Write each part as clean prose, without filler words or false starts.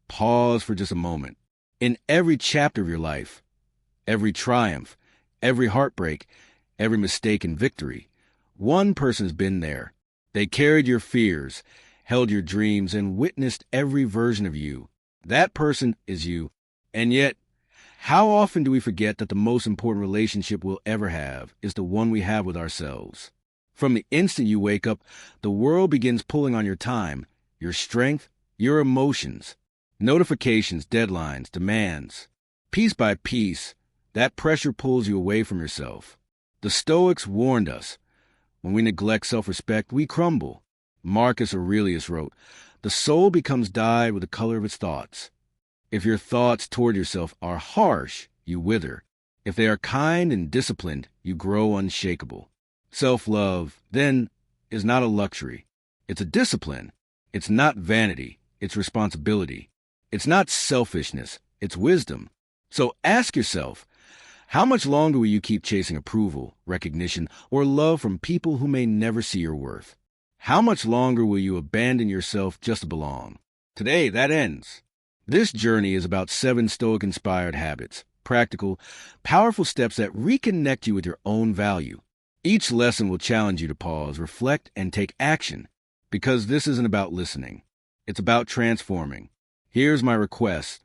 Pause for just a moment. In every chapter of your life, every triumph, every heartbreak, every mistake and victory, one person's been there. They carried your fears, held your dreams, and witnessed every version of you. That person is you. And yet, how often do we forget that the most important relationship we'll ever have is the one we have with ourselves? From the instant you wake up, the world begins pulling on your time, your strength, your emotions, notifications, deadlines, demands. Piece by piece, that pressure pulls you away from yourself. The Stoics warned us, when we neglect self-respect, we crumble. Marcus Aurelius wrote, "The soul becomes dyed with the color of its thoughts." If your thoughts toward yourself are harsh, you wither. If they are kind and disciplined, you grow unshakable. Self-love, then, is not a luxury. It's a discipline. It's not vanity. It's responsibility. It's not selfishness. It's wisdom. So ask yourself, how much longer will you keep chasing approval, recognition, or love from people who may never see your worth? How much longer will you abandon yourself just to belong? Today, that ends. This journey is about 7 Stoic-inspired habits, practical, powerful steps that reconnect you with your own value. Each lesson will challenge you to pause, reflect, and take action, because this isn't about listening. It's about transforming. Here's my request.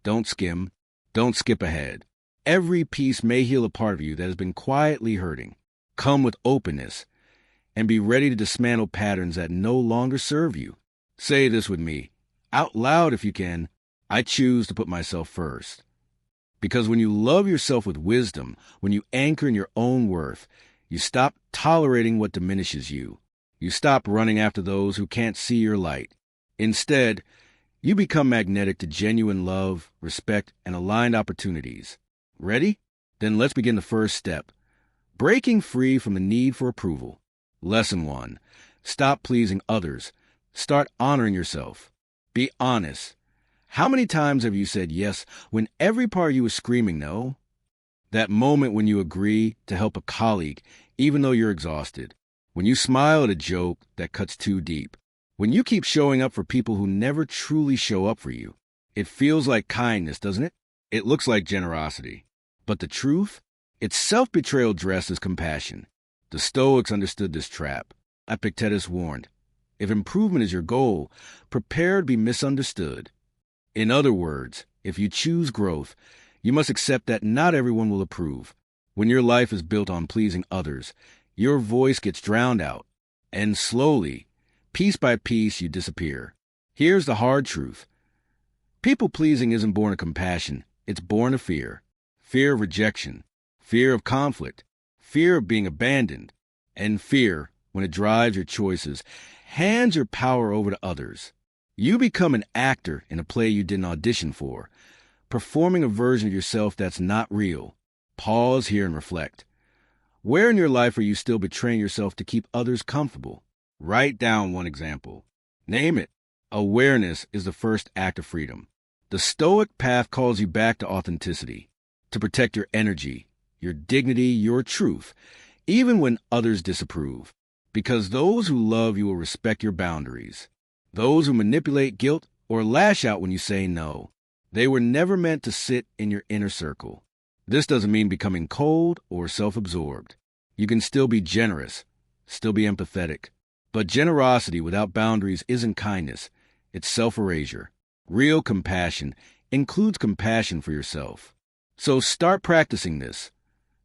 Don't skim. Don't skip ahead. Every piece may heal a part of you that has been quietly hurting. Come with openness and be ready to dismantle patterns that no longer serve you. Say this with me, out loud if you can. I choose to put myself first. Because when you love yourself with wisdom, when you anchor in your own worth, you stop tolerating what diminishes you. You stop running after those who can't see your light. Instead, you become magnetic to genuine love, respect, and aligned opportunities. Ready? Then let's begin the first step. Breaking free from the need for approval. Lesson 1. Stop pleasing others. Start honoring yourself. Be honest. How many times have you said yes when every part of you is screaming no? That moment when you agree to help a colleague, even though you're exhausted. When you smile at a joke that cuts too deep. When you keep showing up for people who never truly show up for you. It feels like kindness, doesn't it? It looks like generosity. But the truth? It's self-betrayal dressed as compassion. The Stoics understood this trap. Epictetus warned, if improvement is your goal, prepare to be misunderstood. In other words, if you choose growth, you must accept that not everyone will approve. When your life is built on pleasing others, your voice gets drowned out. And slowly, piece by piece, you disappear. Here's the hard truth. People-pleasing isn't born of compassion. It's born of fear. Fear of rejection. Fear of conflict. Fear of being abandoned. And fear, when it drives your choices, hands your power over to others. You become an actor in a play you didn't audition for, performing a version of yourself that's not real. Pause here and reflect. Where in your life are you still betraying yourself to keep others comfortable? Write down one example. Name it. Awareness is the first act of freedom. The Stoic path calls you back to authenticity, to protect your energy, your dignity, your truth, even when others disapprove. Because those who love you will respect your boundaries. Those who manipulate guilt or lash out when you say no, they were never meant to sit in your inner circle. This doesn't mean becoming cold or self-absorbed. You can still be generous, still be empathetic. But generosity without boundaries isn't kindness. It's self-erasure. Real compassion includes compassion for yourself. So start practicing this.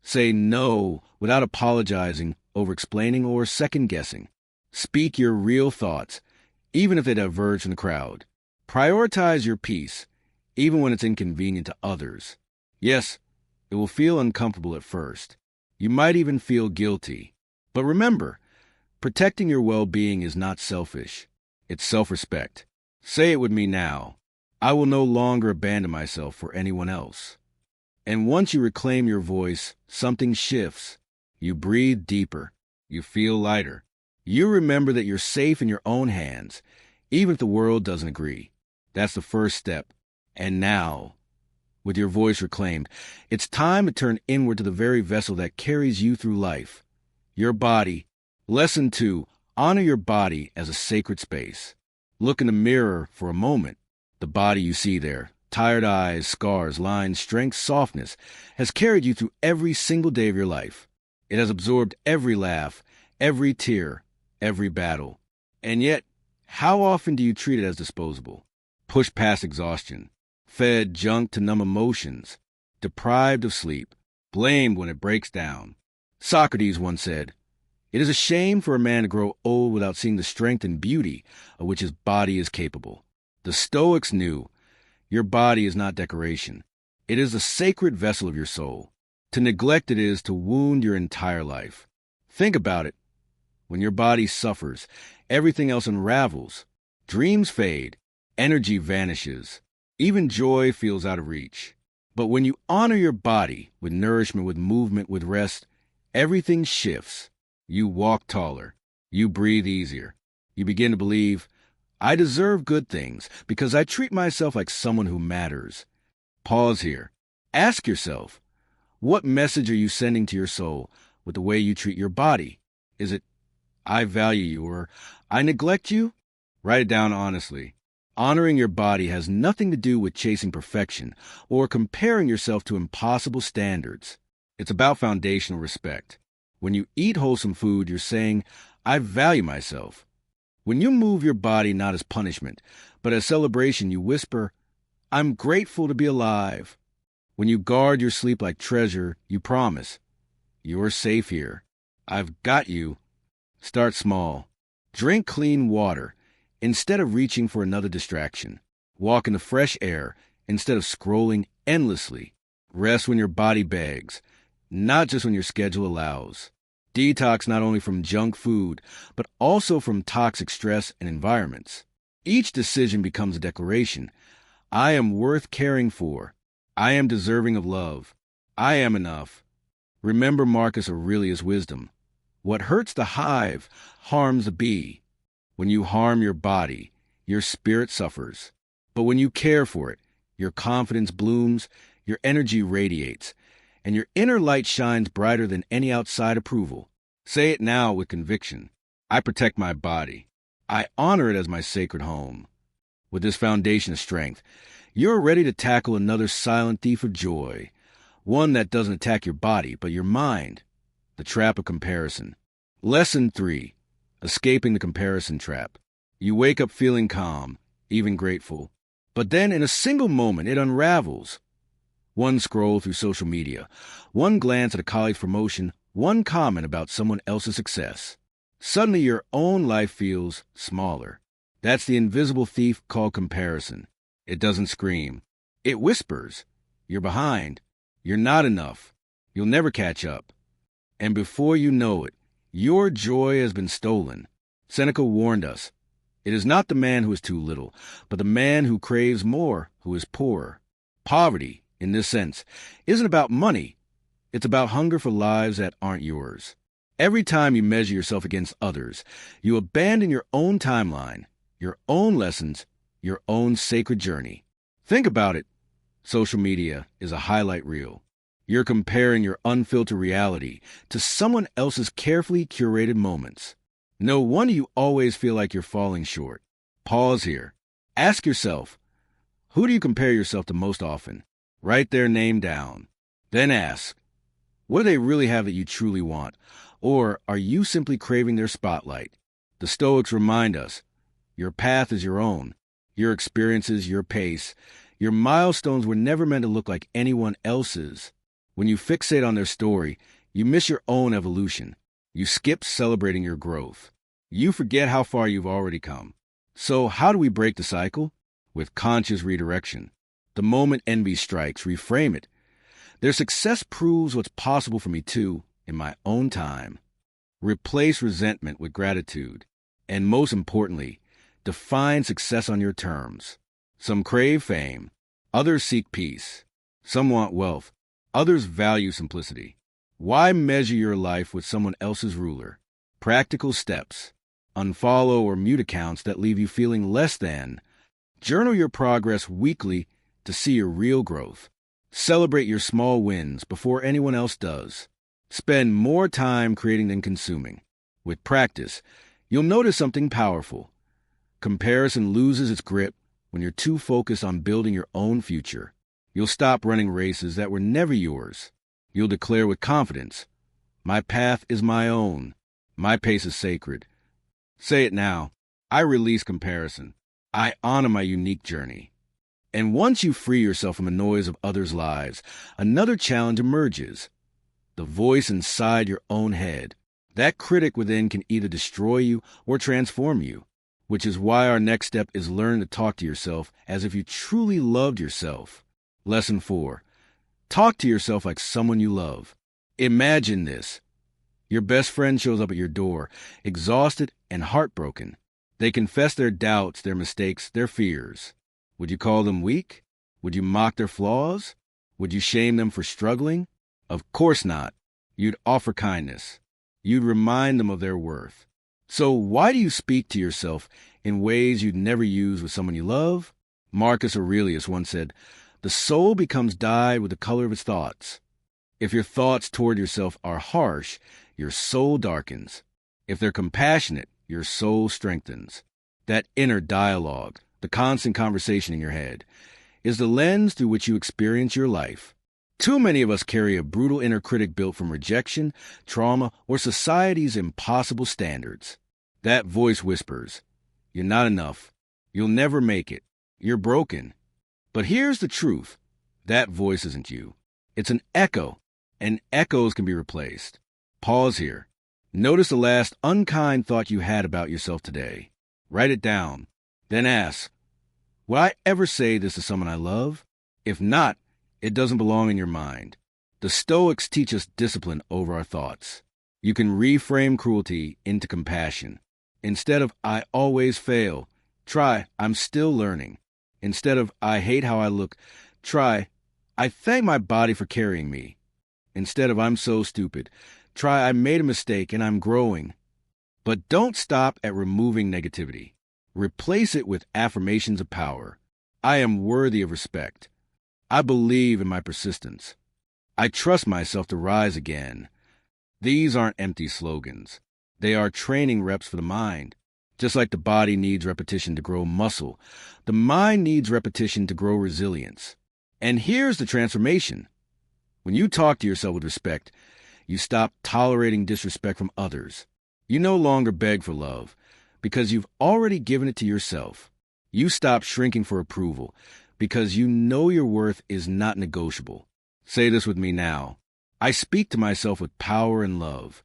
Say no without apologizing, over-explaining, or second-guessing. Speak your real thoughts, even if they diverge from the crowd. Prioritize your peace, even when it's inconvenient to others. Yes, it will feel uncomfortable at first. You might even feel guilty. But remember, protecting your well-being is not selfish. It's self-respect. Say it with me now. I will no longer abandon myself for anyone else. And once you reclaim your voice, something shifts. You breathe deeper. You feel lighter. You remember that you're safe in your own hands, even if the world doesn't agree. That's the first step. And now, with your voice reclaimed, it's time to turn inward to the very vessel that carries you through life. Your body. Lesson 2. Honor your body as a sacred space. Look in the mirror for a moment. The body you see there, tired eyes, scars, lines, strength, softness, has carried you through every single day of your life. It has absorbed every laugh, every tear, every battle. And yet, how often do you treat it as disposable? Pushed past exhaustion, fed junk to numb emotions, deprived of sleep, blamed when it breaks down. Socrates once said, "It is a shame for a man to grow old without seeing the strength and beauty of which his body is capable." The Stoics knew your body is not decoration. It is the sacred vessel of your soul. To neglect it is to wound your entire life. Think about it. When your body suffers, everything else unravels. Dreams fade. Energy vanishes. Even joy feels out of reach. But when you honor your body with nourishment, with movement, with rest, everything shifts. You walk taller. You breathe easier. You begin to believe, I deserve good things because I treat myself like someone who matters. Pause here. Ask yourself, what message are you sending to your soul with the way you treat your body? Is it, I value you, or I neglect you? Write it down honestly. Honoring your body has nothing to do with chasing perfection or comparing yourself to impossible standards. It's about foundational respect. When you eat wholesome food, you're saying, I value myself. When you move your body not as punishment, but as celebration, you whisper, I'm grateful to be alive. When you guard your sleep like treasure, you promise, you're safe here. I've got you. Start small. Drink clean water instead of reaching for another distraction. Walk in the fresh air instead of scrolling endlessly. Rest when your body begs, not just when your schedule allows. Detox not only from junk food, but also from toxic stress and environments. Each decision becomes a declaration. I am worth caring for. I am deserving of love. I am enough. Remember Marcus Aurelius' wisdom. What hurts the hive harms the bee. When you harm your body, your spirit suffers. But when you care for it, your confidence blooms, your energy radiates, and your inner light shines brighter than any outside approval. Say it now with conviction. I protect my body. I honor it as my sacred home. With this foundation of strength, you're ready to tackle another silent thief of joy, one that doesn't attack your body, but your mind, the trap of comparison. Lesson 3. Escaping the comparison trap. You wake up feeling calm, even grateful, but then in a single moment it unravels. One scroll through social media, one glance at a colleague's promotion, one comment about someone else's success. Suddenly your own life feels smaller. That's the invisible thief called comparison. It doesn't scream. It whispers. You're behind. You're not enough. You'll never catch up. And before you know it, your joy has been stolen. Seneca warned us, it is not the man who is too little, but the man who craves more who is poorer. Poverty, in this sense, isn't about money. It's about hunger for lives that aren't yours. Every time you measure yourself against others, you abandon your own timeline, your own lessons, your own sacred journey. Think about it. Social media is a highlight reel. You're comparing your unfiltered reality to someone else's carefully curated moments. No wonder you always feel like you're falling short. Pause here. Ask yourself, who do you compare yourself to most often? Write their name down. Then ask, what do they really have that you truly want? Or are you simply craving their spotlight? The Stoics remind us, your path is your own. Your experiences, your pace, your milestones were never meant to look like anyone else's. When you fixate on their story, you miss your own evolution. You skip celebrating your growth. You forget how far you've already come. So how do we break the cycle? With conscious redirection. The moment envy strikes, reframe it. Their success proves what's possible for me too, in my own time. Replace resentment with gratitude. And most importantly, define success on your terms. Some crave fame. Others seek peace. Some want wealth. Others value simplicity. Why measure your life with someone else's ruler? Practical steps. Unfollow or mute accounts that leave you feeling less than. Journal your progress weekly to see your real growth. Celebrate your small wins before anyone else does. Spend more time creating than consuming. With practice, you'll notice something powerful. Comparison loses its grip when you're too focused on building your own future. You'll stop running races that were never yours. You'll declare with confidence, "My path is my own. My pace is sacred." Say it now. I release comparison. I honor my unique journey. And once you free yourself from the noise of others' lives, another challenge emerges. The voice inside your own head. That critic within can either destroy you or transform you, which is why our next step is learning to talk to yourself as if you truly loved yourself. Lesson 4. Talk to yourself like someone you love. Imagine this. Your best friend shows up at your door, exhausted and heartbroken. They confess their doubts, their mistakes, their fears. Would you call them weak? Would you mock their flaws? Would you shame them for struggling? Of course not. You'd offer kindness. You'd remind them of their worth. So why do you speak to yourself in ways you'd never use with someone you love? Marcus Aurelius once said, "The soul becomes dyed with the color of its thoughts." If your thoughts toward yourself are harsh, your soul darkens. If they're compassionate, your soul strengthens. That inner dialogue, the constant conversation in your head, is the lens through which you experience your life. Too many of us carry a brutal inner critic built from rejection, trauma, or society's impossible standards. That voice whispers, "You're not enough. You'll never make it. You're broken." But here's the truth. That voice isn't you. It's an echo, and echoes can be replaced. Pause here. Notice the last unkind thought you had about yourself today. Write it down. Then ask, would I ever say this to someone I love? If not, it doesn't belong in your mind. The Stoics teach us discipline over our thoughts. You can reframe cruelty into compassion. Instead of "I always fail," try "I'm still learning." Instead of "I hate how I look," try "I thank my body for carrying me." Instead of "I'm so stupid," try "I made a mistake and I'm growing." But don't stop at removing negativity. Replace it with affirmations of power. I am worthy of respect. I believe in my persistence. I trust myself to rise again. These aren't empty slogans. They are training reps for the mind. Just like the body needs repetition to grow muscle, the mind needs repetition to grow resilience. And here's the transformation. When you talk to yourself with respect, you stop tolerating disrespect from others. You no longer beg for love, because you've already given it to yourself. You stop shrinking for approval, because you know your worth is not negotiable. Say this with me now. I speak to myself with power and love.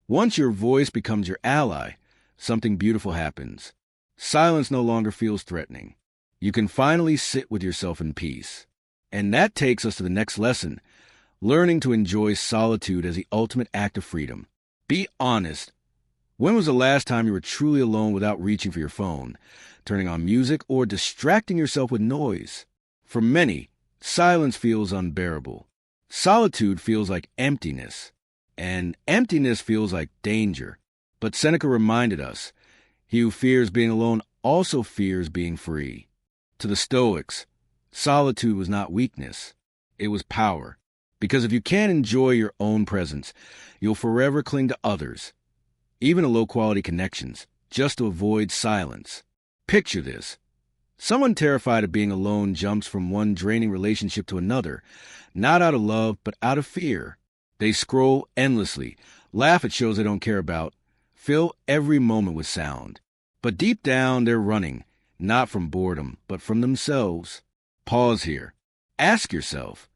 Once your voice becomes your ally, something beautiful happens. Silence no longer feels threatening. You can finally sit with yourself in peace. And that takes us to the next lesson, learning to enjoy solitude as the ultimate act of freedom. Be honest. When was the last time you were truly alone without reaching for your phone, turning on music, or distracting yourself with noise? For many, silence feels unbearable. Solitude feels like emptiness, and emptiness feels like danger. But Seneca reminded us, he who fears being alone also fears being free. To the Stoics, solitude was not weakness, it was power. Because if you can't enjoy your own presence, you'll forever cling to others, even to low-quality connections, just to avoid silence. Picture this. Someone terrified of being alone jumps from one draining relationship to another, not out of love, but out of fear. They scroll endlessly, laugh at shows they don't care about, fill every moment with sound. But deep down, they're running, not from boredom, but from themselves. Pause here. Ask yourself,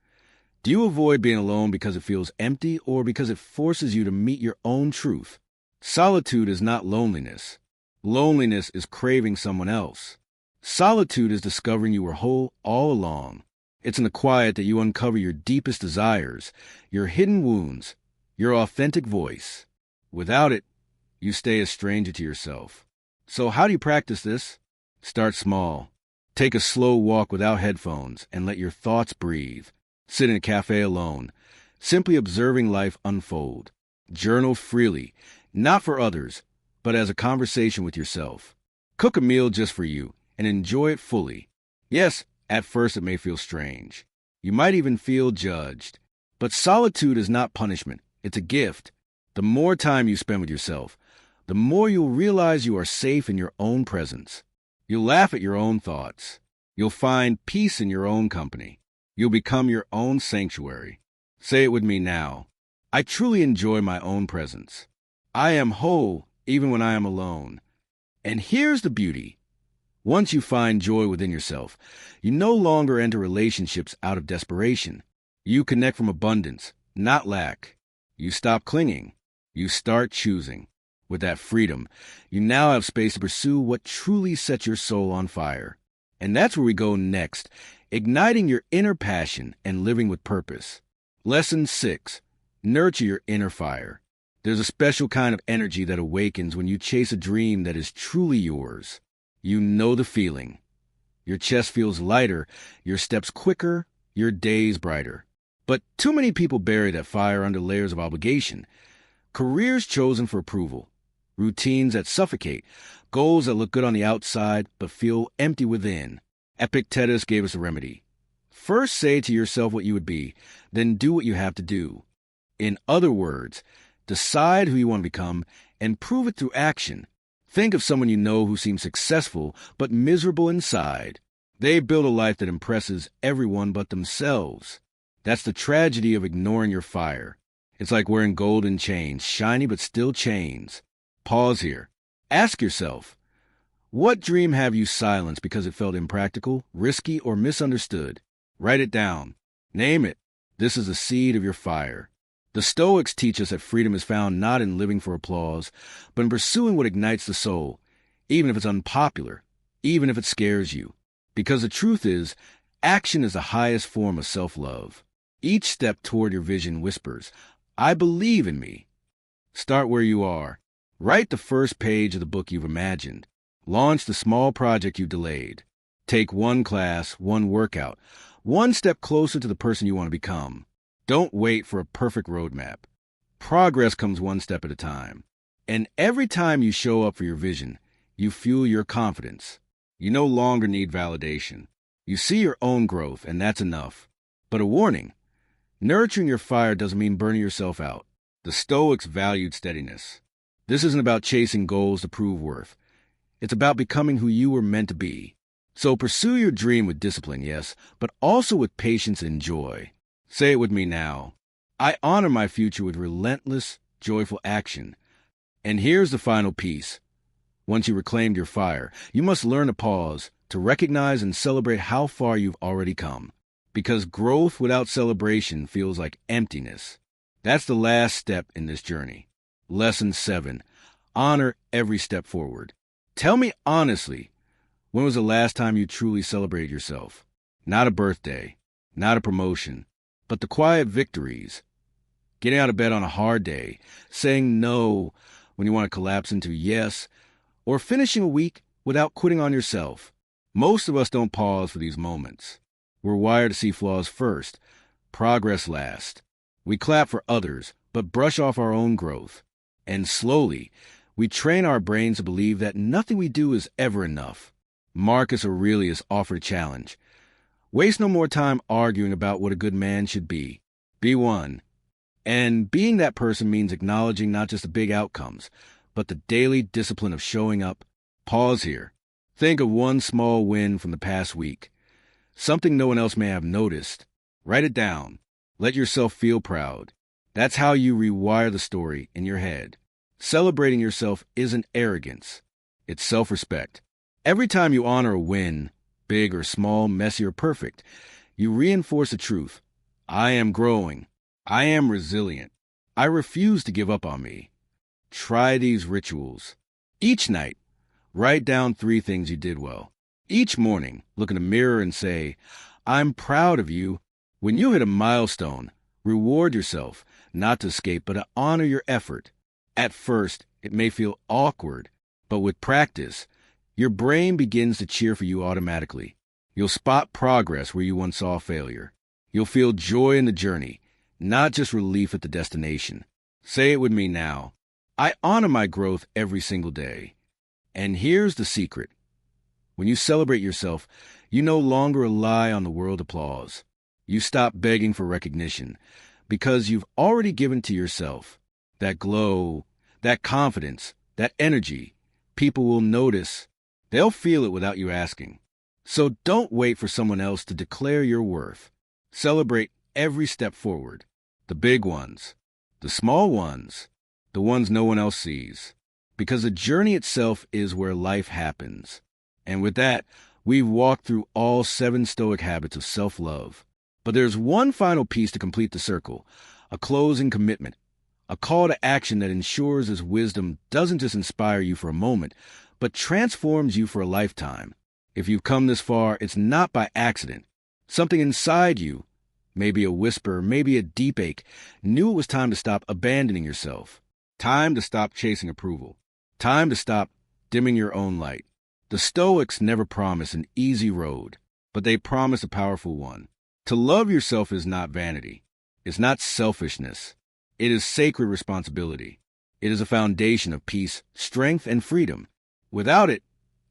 do you avoid being alone because it feels empty or because it forces you to meet your own truth? Solitude is not loneliness. Loneliness is craving someone else. Solitude is discovering you were whole all along. It's in the quiet that you uncover your deepest desires, your hidden wounds, your authentic voice. Without it, you stay a stranger to yourself. So how do you practice this? Start small. Take a slow walk without headphones and let your thoughts breathe. Sit in a cafe alone, simply observing life unfold. Journal freely, not for others, but as a conversation with yourself. Cook a meal just for you and enjoy it fully. Yes, at first it may feel strange. You might even feel judged. But solitude is not punishment. It's a gift. The more time you spend with yourself, the more you'll realize you are safe in your own presence. You'll laugh at your own thoughts. You'll find peace in your own company. You'll become your own sanctuary. Say it with me now. I truly enjoy my own presence. I am whole even when I am alone. And here's the beauty. Once you find joy within yourself, you no longer enter relationships out of desperation. You connect from abundance, not lack. You stop clinging. You start choosing. With that freedom, you now have space to pursue what truly sets your soul on fire. And that's where we go next, igniting your inner passion and living with purpose. Lesson 6. Nurture your inner fire. There's a special kind of energy that awakens when you chase a dream that is truly yours. You know the feeling. Your chest feels lighter, your steps quicker, your days brighter. But too many people bury that fire under layers of obligation. Careers chosen for approval. Routines that suffocate. Goals that look good on the outside but feel empty within. Epictetus gave us a remedy. First say to yourself what you would be, then do what you have to do. In other words, decide who you want to become and prove it through action. Think of someone you know who seems successful but miserable inside. They build a life that impresses everyone but themselves. That's the tragedy of ignoring your fire. It's like wearing golden chains, shiny but still chains. Pause here. Ask yourself, what dream have you silenced because it felt impractical, risky, or misunderstood? Write it down. Name it. This is the seed of your fire. The Stoics teach us that freedom is found not in living for applause, but in pursuing what ignites the soul, even if it's unpopular, even if it scares you. Because the truth is, action is the highest form of self-love. Each step toward your vision whispers, I believe in me. Start where you are. Write the first page of the book you've imagined. Launch the small project you delayed. Take one class, one workout, one step closer to the person you want to become. Don't wait for a perfect roadmap. Progress comes one step at a time. And every time you show up for your vision, you fuel your confidence. You no longer need validation. You see your own growth, and that's enough. But a warning, nurturing your fire doesn't mean burning yourself out. The Stoics valued steadiness. This isn't about chasing goals to prove worth. It's about becoming who you were meant to be. So pursue your dream with discipline, yes, but also with patience and joy. Say it with me now. I honor my future with relentless, joyful action. And here's the final piece. Once you reclaimed your fire, you must learn to pause, to recognize and celebrate how far you've already come. Because growth without celebration feels like emptiness. That's the last step in this journey. Lesson 7. Honor every step forward. Tell me honestly, when was the last time you truly celebrated yourself? Not a birthday, not a promotion, but the quiet victories. Getting out of bed on a hard day, saying no when you want to collapse into yes, or finishing a week without quitting on yourself. Most of us don't pause for these moments. We're wired to see flaws first, progress last. We clap for others, but brush off our own growth. And slowly, we train our brains to believe that nothing we do is ever enough. Marcus Aurelius offered a challenge. Waste no more time arguing about what a good man should be. Be one. And being that person means acknowledging not just the big outcomes, but the daily discipline of showing up. Pause here. Think of one small win from the past week. Something no one else may have noticed. Write it down. Let yourself feel proud. That's how you rewire the story in your head. Celebrating yourself isn't arrogance. It's self-respect. Every time you honor a win, big or small, messy or perfect, you reinforce the truth. I am growing. I am resilient. I refuse to give up on me. Try these rituals. Each night, write down 3 things you did well. Each morning, look in the mirror and say, I'm proud of you. When you hit a milestone, reward yourself, not to escape, but to honor your effort. At first, it may feel awkward, but with practice, your brain begins to cheer for you automatically. You'll spot progress where you once saw failure. You'll feel joy in the journey, not just relief at the destination. Say it with me now. I honor my growth every single day. And here's the secret. When you celebrate yourself, you no longer rely on the world applause. You stop begging for recognition because you've already given to yourself. That glow, that confidence, that energy, people will notice. They'll feel it without you asking. So don't wait for someone else to declare your worth. Celebrate every step forward. The big ones, the small ones, the ones no one else sees. Because the journey itself is where life happens. And with that, we've walked through all 7 Stoic habits of self-love. But there's one final piece to complete the circle, a closing commitment, a call to action that ensures this wisdom doesn't just inspire you for a moment, but transforms you for a lifetime. If you've come this far, it's not by accident. Something inside you, maybe a whisper, maybe a deep ache, knew it was time to stop abandoning yourself. Time to stop chasing approval. Time to stop dimming your own light. The Stoics never promise an easy road, but they promise a powerful one. To love yourself is not vanity. It's not selfishness. It is sacred responsibility. It is a foundation of peace, strength, and freedom. Without it,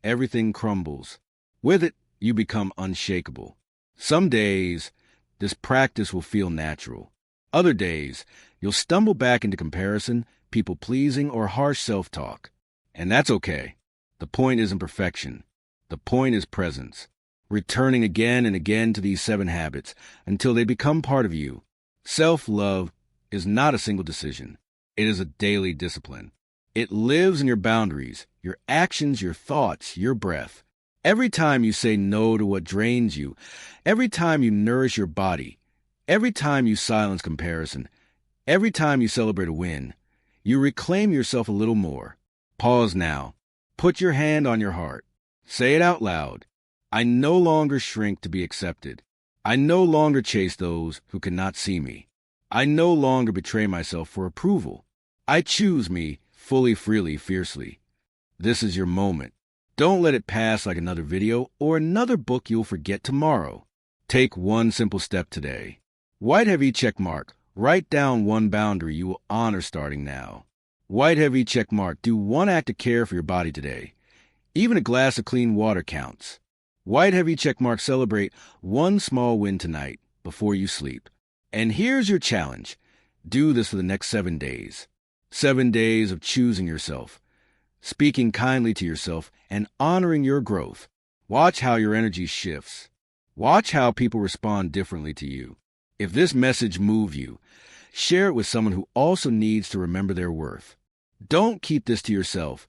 everything crumbles. With it, you become unshakable. Some days, this practice will feel natural. Other days, you'll stumble back into comparison, people-pleasing, or harsh self-talk. And that's okay. The point isn't perfection. The point is presence. Returning again and again to these 7 habits until they become part of you. Self-love is not a single decision. It is a daily discipline. It lives in your boundaries, your actions, your thoughts, your breath. Every time you say no to what drains you, every time you nourish your body, every time you silence comparison, every time you celebrate a win, you reclaim yourself a little more. Pause now. Put your hand on your heart. Say it out loud. I no longer shrink to be accepted. I no longer chase those who cannot see me. I no longer betray myself for approval. I choose me fully, freely, fiercely. This is your moment. Don't let it pass like another video or another book you'll forget tomorrow. Take one simple step today. White heavy check mark. Write down one boundary you will honor starting now. White heavy check mark. Do one act of care for your body today. Even a glass of clean water counts. White heavy check mark. Celebrate one small win tonight before you sleep. And here's your challenge. Do this for the next 7 days. 7 days of choosing yourself, speaking kindly to yourself, and honoring your growth. Watch how your energy shifts. Watch how people respond differently to you. If this message moves you, share it with someone who also needs to remember their worth. Don't keep this to yourself.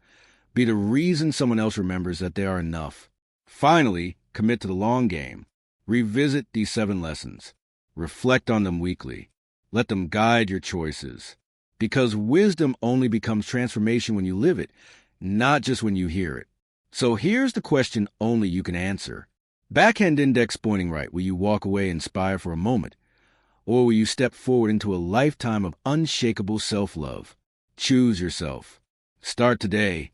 Be the reason someone else remembers that they are enough. Finally, commit to the long game. Revisit these 7 lessons. Reflect on them weekly. Let them guide your choices. Because wisdom only becomes transformation when you live it, not just when you hear it. So here's the question only you can answer. Backhand index pointing right. Will you walk away inspired for a moment? Or will you step forward into a lifetime of unshakable self-love? Choose yourself. Start today.